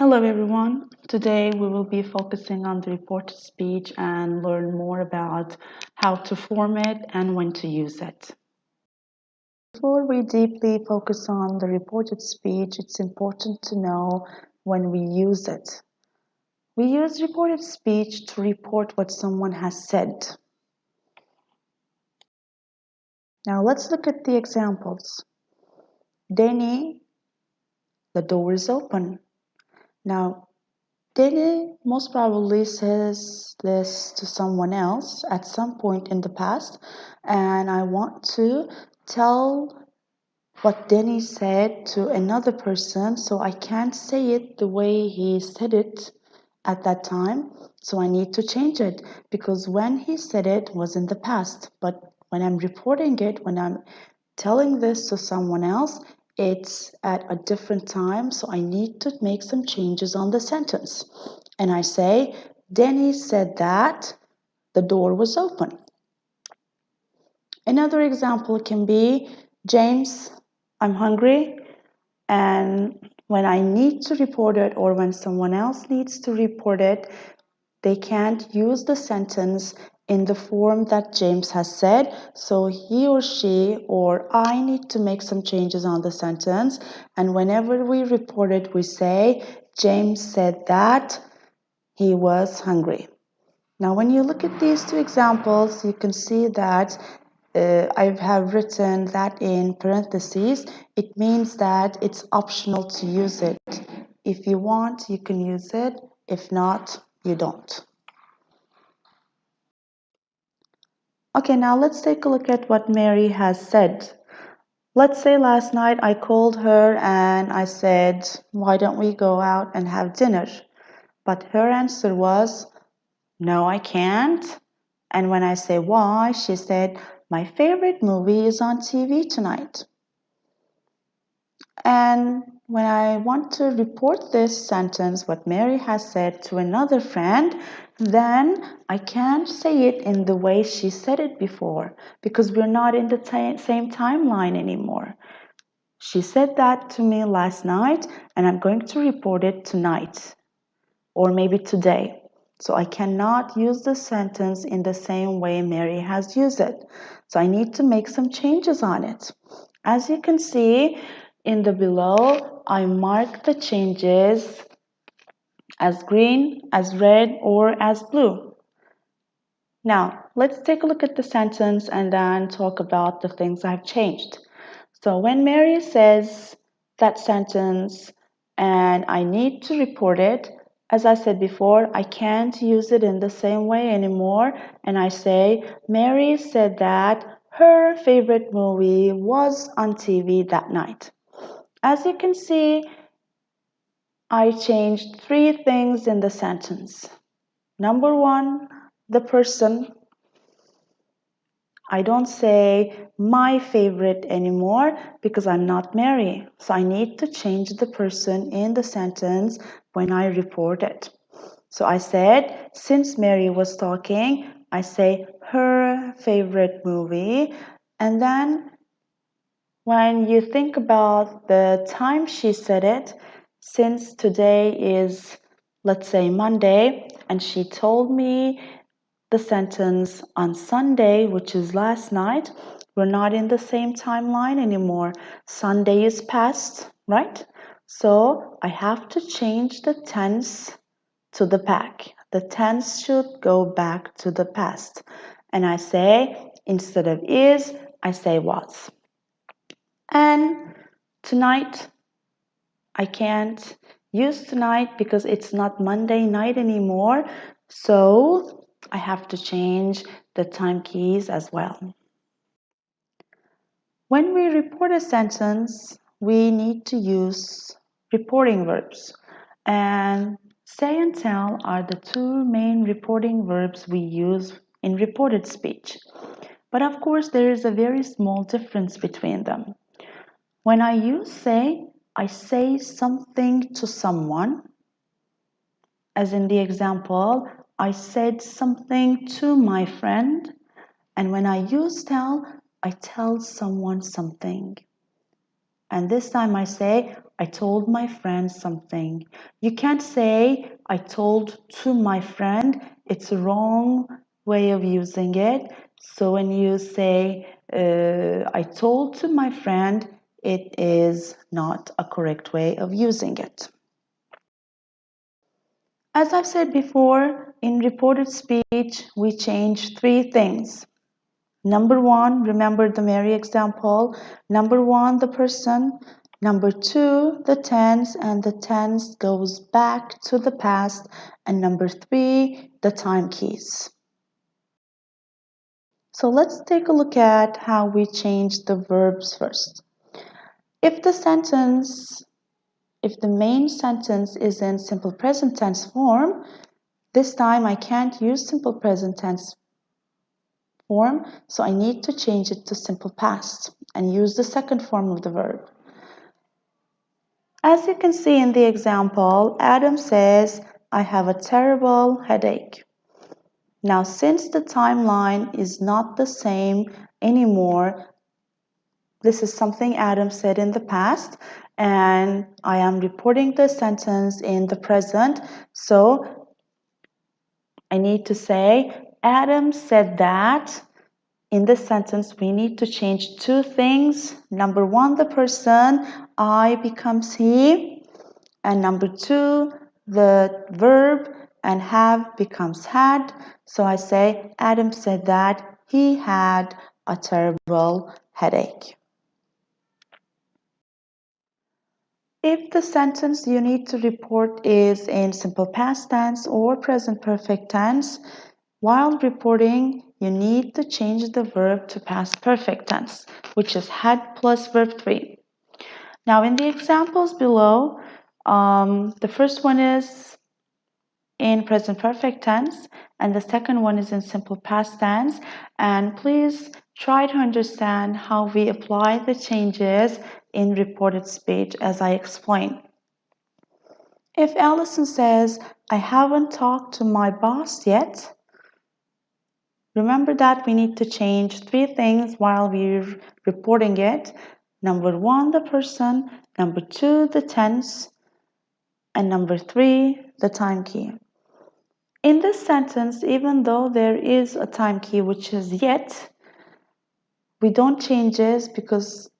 Hello everyone. Today we will be focusing on the reported speech and learn more about how to form it and when to use it. Before we deeply focus on the reported speech, it's important to know when we use it. We use reported speech to report what someone has said. Now let's look at the examples. Danny, the door is open. Now Danny most probably says this to someone else at some point in the past, and I want to tell what Danny said to another person, so I can't say it the way he said it at that time. So I need to change it because when he said it was in the past, but when I'm reporting it, when I'm telling this to someone else, it's at a different time, so I need to make some changes on the sentence. And I say, Danny said that the door was open. Another example can be, James, I'm hungry, and when I need to report it or when someone else needs to report it, they can't use the sentence in the form that James has said, so he or she or I need to make some changes on the sentence, and whenever we report it, we say, James said that he was hungry. Now, when you look at these two examples, you can see that I have written that in parentheses. It means that it's optional to use it. If you want, you can use it. If not, you don't. Okay, now let's take a look at what Mary has said. Let's say last night I called her and I said, why don't we go out and have dinner? But her answer was, no, I can't. And when I say why, she said, my favorite movie is on TV tonight. And when I want to report this sentence, what Mary has said to another friend, then I can't say it in the way she said it before because we're not in the same timeline anymore. She said that to me last night, and I'm going to report it tonight or maybe today. So I cannot use the sentence in the same way Mary has used it. So I need to make some changes on it. As you can see in the below, I mark the changes as green, as red, or as blue. Now, let's take a look at the sentence and then talk about the things I've changed. So when Mary says that sentence and I need to report it, as I said before, I can't use it in the same way anymore. And I say, Mary said that her favorite movie was on TV that night. As you can see, I changed three things in the sentence. Number one, the person. I don't say my favorite anymore because I'm not Mary. So I need to change the person in the sentence when I report it. So I said, since Mary was talking, I say her favorite movie. And then when you think about the time she said it, since today is, let's say, Monday, and she told me the sentence on Sunday, which is last night, we're not in the same timeline anymore. Sunday is past, right? So I have to change the tense to the back. The tense should go back to the past. And I say, instead of is, I say was. And tonight, I can't use tonight because it's not Monday night anymore. So I have to change the time keys as well. When we report a sentence, we need to use reporting verbs. And say and tell are the two main reporting verbs we use in reported speech. But of course, there is a very small difference between them. When I use say, I say something to someone. As in the example, I said something to my friend. And when I use tell, I tell someone something. And this time I say, I told my friend something. You can't say I told to my friend. It's a wrong way of using it. So when you say I told to my friend, it is not a correct way of using it. As I've said before, in reported speech, we change three things. Number one, remember the Mary example. Number one, the person. Number two, the tense, and the tense goes back to the past. And number three, the time keys. So let's take a look at how we change the verbs first. If the sentence, if the main sentence is in simple present tense form, this time I can't use simple present tense form, so I need to change it to simple past and use the second form of the verb. As you can see in the example, Adam says, I have a terrible headache. Now, since the timeline is not the same anymore, this is something Adam said in the past, and I am reporting the sentence in the present, so I need to say, Adam said that. In this sentence, we need to change two things. Number one, the person, I becomes he. And number two, the verb, and have becomes had. So I say, Adam said that he had a terrible headache. If the sentence you need to report is in simple past tense or present perfect tense, while reporting, you need to change the verb to past perfect tense, which is had plus verb 3. Now, in the examples below, the first one is in present perfect tense, and the second one is in simple past tense. And please try to understand how we apply the changes in reported speech as I explained. If Allison says, I haven't talked to my boss yet, remember that we need to change three things while we're reporting it. Number one, the person. Number two, the tense. And number three, the time key. In this sentence, even though there is a time key which is yet, we don't change this because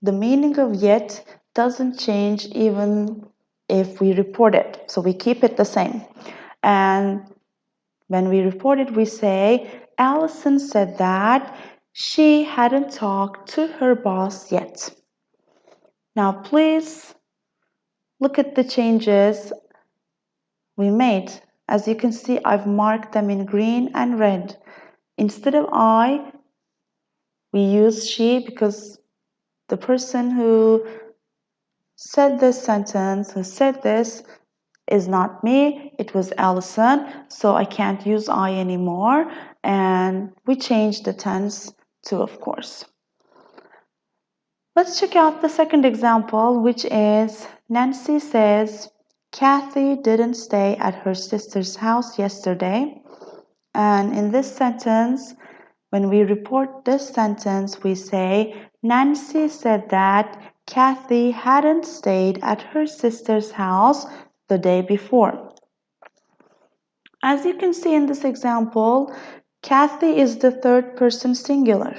the meaning of yet doesn't change even if we report it. So we keep it the same. And when we report it, we say, Allison said that she hadn't talked to her boss yet. Now, please look at the changes we made. As you can see, I've marked them in green and red. Instead of I, we use she because the person who said this sentence, who said this, is not me, it was Allison, so I can't use I anymore, and we changed the tense to of course. Let's check out the second example, which is Nancy says, Kathy didn't stay at her sister's house yesterday. And in this sentence, when we report this sentence, we say, Nancy said that Kathy hadn't stayed at her sister's house the day before. As you can see in this example, Kathy is the third person singular.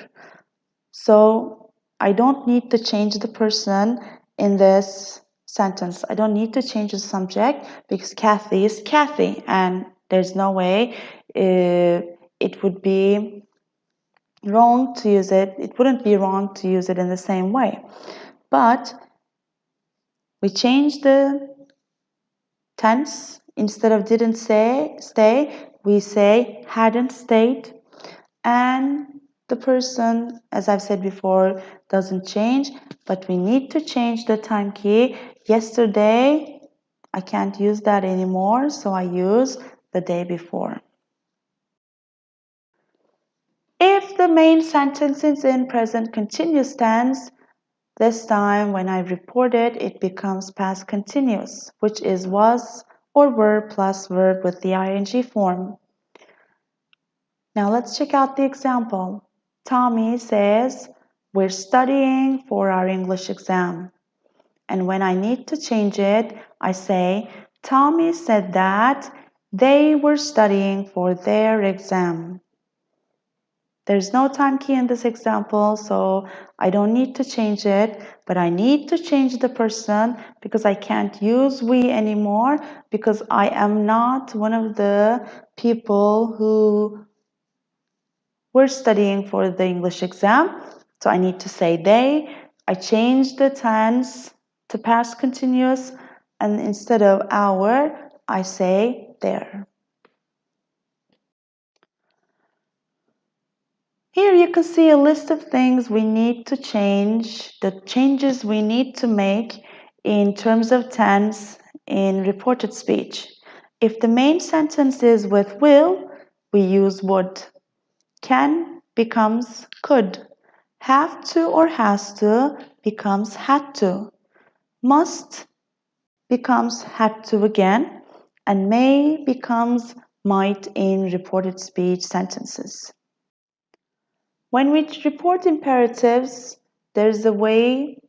So I don't need to change the person in this sentence. I don't need to change the subject because Kathy is Kathy, and there's no way it would be wrong to use it. It wouldn't be wrong to use it in the same way. But we change the tense. Instead of didn't stay, we say hadn't stayed. And the person, as I've said before, doesn't change, but we need to change the time key. Yesterday, I can't use that anymore, so I use the day before. If the main sentence is in present continuous tense, this time when I report it, it becomes past continuous, which is was or were plus verb with the ing form. Now let's check out the example. Tommy says, we're studying for our English exam. And when I need to change it, I say, Tommy said that they were studying for their exam. There's no time key in this example, so I don't need to change it, but I need to change the person because I can't use we anymore because I am not one of the people who were studying for the English exam. So I need to say they. I change the tense to past continuous, and instead of our, I say their. Here you can see a list of things we need to change, the changes we need to make in terms of tense in reported speech. If the main sentence is with will, we use would. Can becomes could. Have to or has to becomes had to. Must becomes had to again. And may becomes might in reported speech sentences. When we report imperatives, there's a way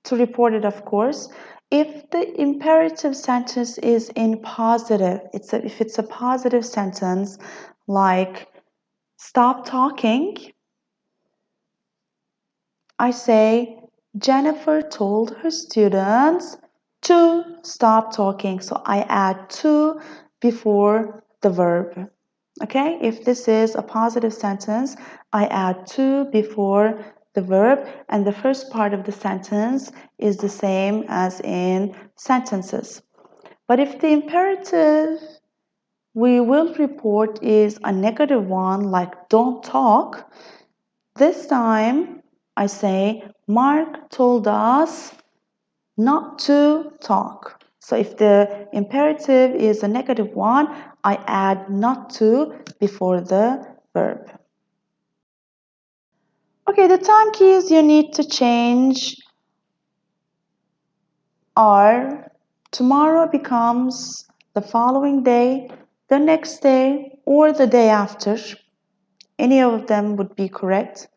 to report it, of course. If the imperative sentence is in positive, if it's a positive sentence, like stop talking, I say Jennifer told her students to stop talking. So I add to before the verb. Okay, if this is a positive sentence, I add to before the verb, and the first part of the sentence is the same as in sentences. But if the imperative we will report is a negative one, like don't talk, this time I say Mark told us not to talk. So if the imperative is a negative one, I add not to before the verb. Okay, the time keys you need to change are tomorrow becomes the following day, the next day, or the day after. Any of them would be correct.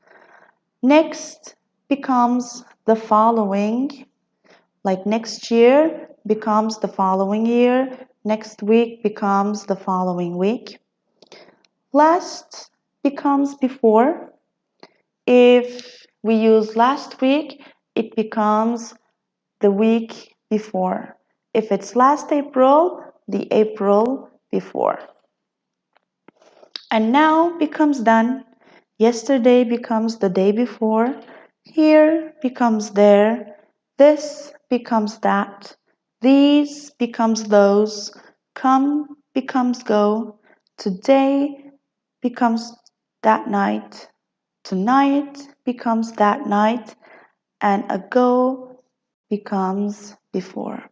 Next becomes the following, like next year becomes the following year, next week becomes the following week. Last becomes before. If we use last week, it becomes the week before. If it's last April, the April before. And now becomes done. Yesterday becomes the day before. Here becomes there. This becomes that. These becomes those. Come becomes go. Today becomes that night. Tonight becomes that night. And ago becomes before.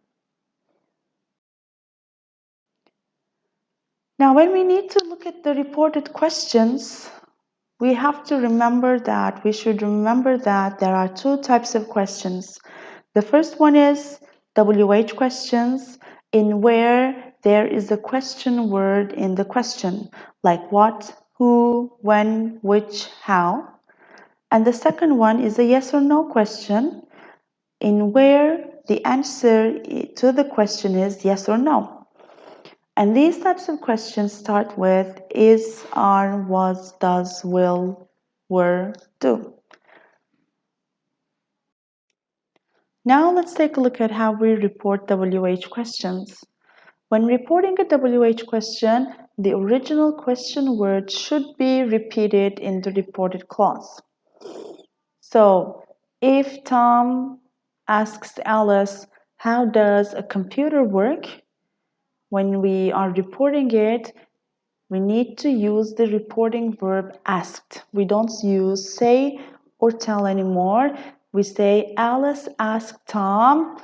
Now, when we need to look at the reported questions, we have to remember that, we should remember that there are two types of questions. The first one is WH questions, in where there is a question word in the question, like what, who, when, which, how. And the second one is a yes or no question, in where the answer to the question is yes or no. And these types of questions start with is, are, was, does, will, were, do. Now let's take a look at how we report WH questions. When reporting a WH question, the original question word should be repeated in the reported clause. So if Tom asks Alice, how does a computer work? When we are reporting it, we need to use the reporting verb asked. We don't use say or tell anymore. We say Alice asked Tom.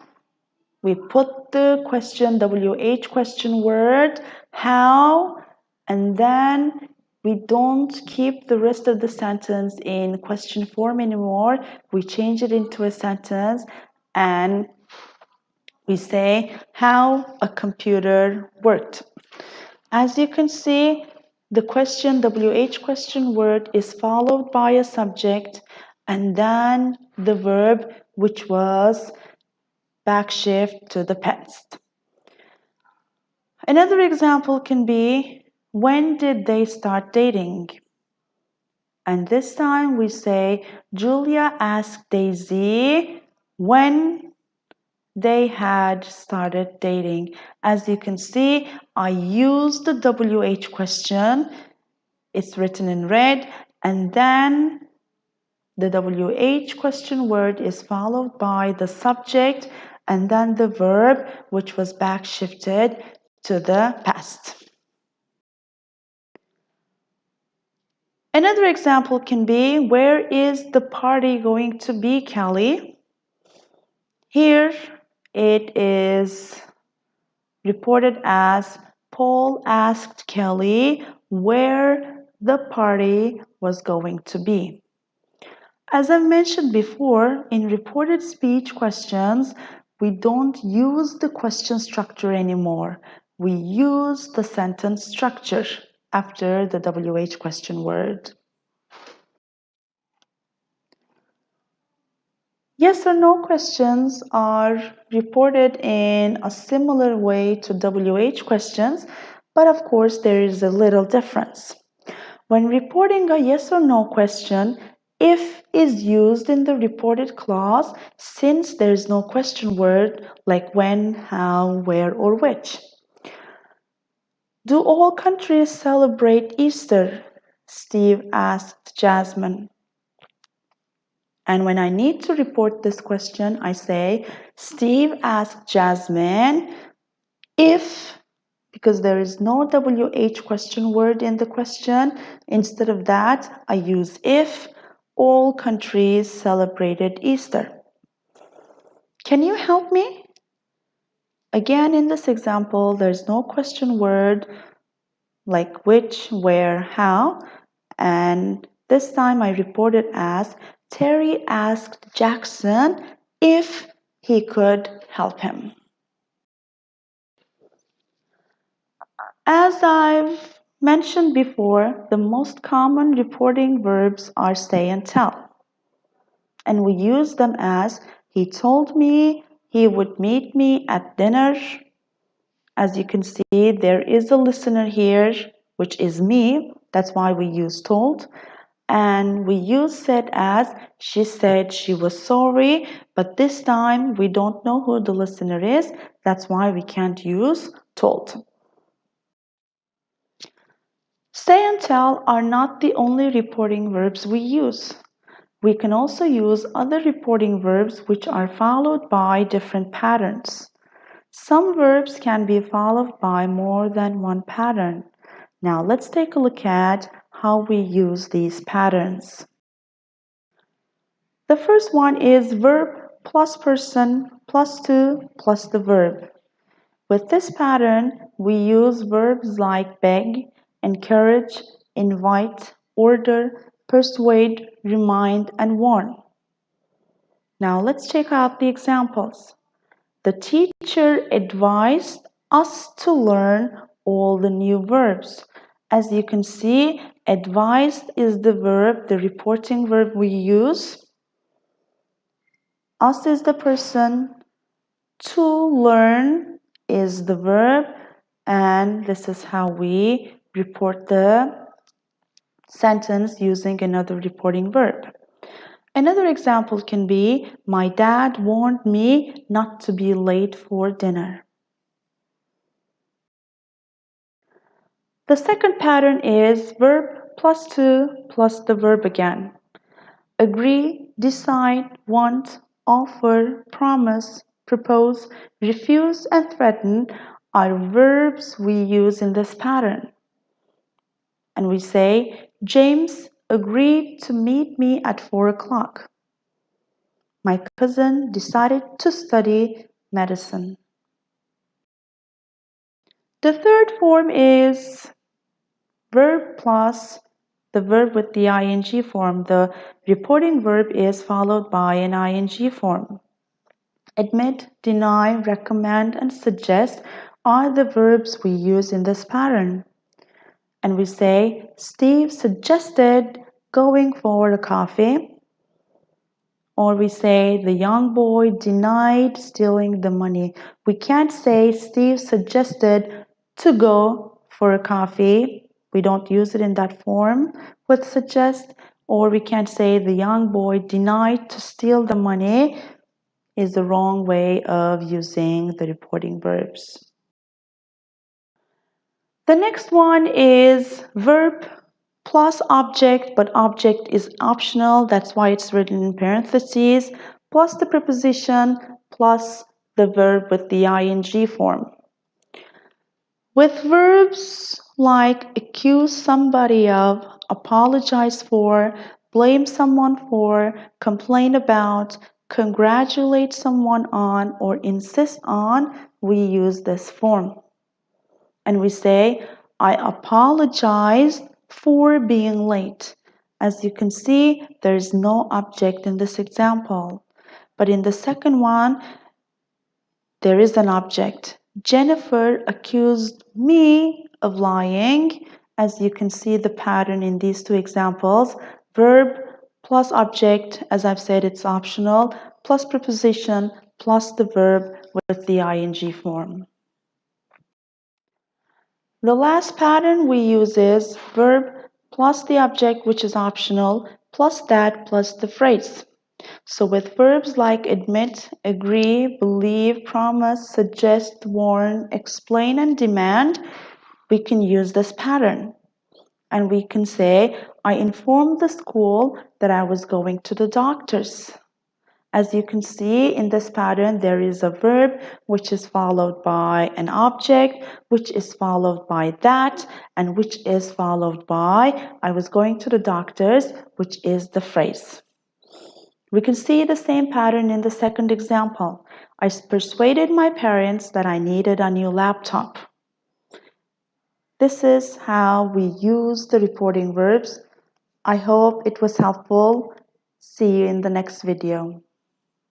We put the question, WH question word, how, and then we don't keep the rest of the sentence in question form anymore. We change it into a sentence and we say how a computer worked. As you can see, the question, WH question word, is followed by a subject and then the verb, which was backshift to the past. Another example can be, when did they start dating? And this time we say, Julia asked Daisy when they had started dating. As you can see, I used the WH question. It's written in red, and then the WH question word is followed by the subject and then the verb, which was backshifted to the past. Another example can be, where is the party going to be, Kelly? Here it is reported as, Paul asked Kelly where the party was going to be. As I've mentioned before, in reported speech questions, we don't use the question structure anymore. We use the sentence structure after the WH question word. Yes or no questions are reported in a similar way to WH questions, but of course there is a little difference. When reporting a yes or no question, if is used in the reported clause since there is no question word like when, how, where, or which. Do all countries celebrate Easter? Steve asked Jasmine. And when I need to report this question, I say, Steve asked Jasmine if, because there is no WH question word in the question, instead of that, I use if all countries celebrated Easter. Can you help me? Again, in this example, there's no question word like which, where, how, and this time I report it as, Terry asked Jackson if he could help him. As I've mentioned before, the most common reporting verbs are say and tell. And we use them as, he told me he would meet me at dinner. As you can see, there is a listener here, which is me. That's why we use told. And we use said as, she said she was sorry, but this time we don't know who the listener is. That's why we can't use told. Say and tell are not the only reporting verbs we use. We can also use other reporting verbs which are followed by different patterns. Some verbs can be followed by more than one pattern. Now let's take a look at how we use these patterns. The first one is verb plus person plus to plus the verb. With this pattern, we use verbs like beg, encourage, invite, order, persuade, remind, and warn. Now let's check out the examples. The teacher advised us to learn all the new verbs. As you can see, advised is the verb, the reporting verb we use. Us is the person. To learn is the verb, and this is how we report the sentence using another reporting verb. Another example can be, my dad warned me not to be late for dinner. The second pattern is verb plus to plus the verb again. Agree, decide, want, offer, promise, propose, refuse, and threaten are verbs we use in this pattern. And we say, James agreed to meet me at 4 o'clock. My cousin decided to study medicine. The third form is verb plus the verb with the ing form. The reporting verb is followed by an ing form. Admit, deny, recommend, and suggest are the verbs we use in this pattern. And we say, Steve suggested going for a coffee. or we say the young boy denied stealing the money. We can't say Steve suggested to go for a coffee. We don't use it in that form with suggest. Or we can't say the young boy denied to steal the money is the wrong way of using the reporting verbs. The next one is verb plus object, but object is optional. That's why it's written in parentheses, plus the preposition, plus the verb with the ing form. With verbs like accuse somebody of, apologize for, blame someone for, complain about, congratulate someone on, or insist on, we use this form. And we say, I apologize for being late. As you can see, there is no object in this example. But in the second one, there is an object. Jennifer accused me of lying. As you can see the pattern in these two examples, verb plus object, as I've said, it's optional, plus preposition, plus the verb with the ing form. The last pattern we use is verb plus the object, which is optional, plus that plus the phrase. So with verbs like admit, agree, believe, promise, suggest, warn, explain, and demand, we can use this pattern. And we can say, I informed the school that I was going to the doctor's. As you can see in this pattern, there is a verb which is followed by an object, which is followed by that, and which is followed by I was going to the doctor's, which is the phrase. We can see the same pattern in the second example. I persuaded my parents that I needed a new laptop. This is how we use the reporting verbs. I hope it was helpful. See you in the next video.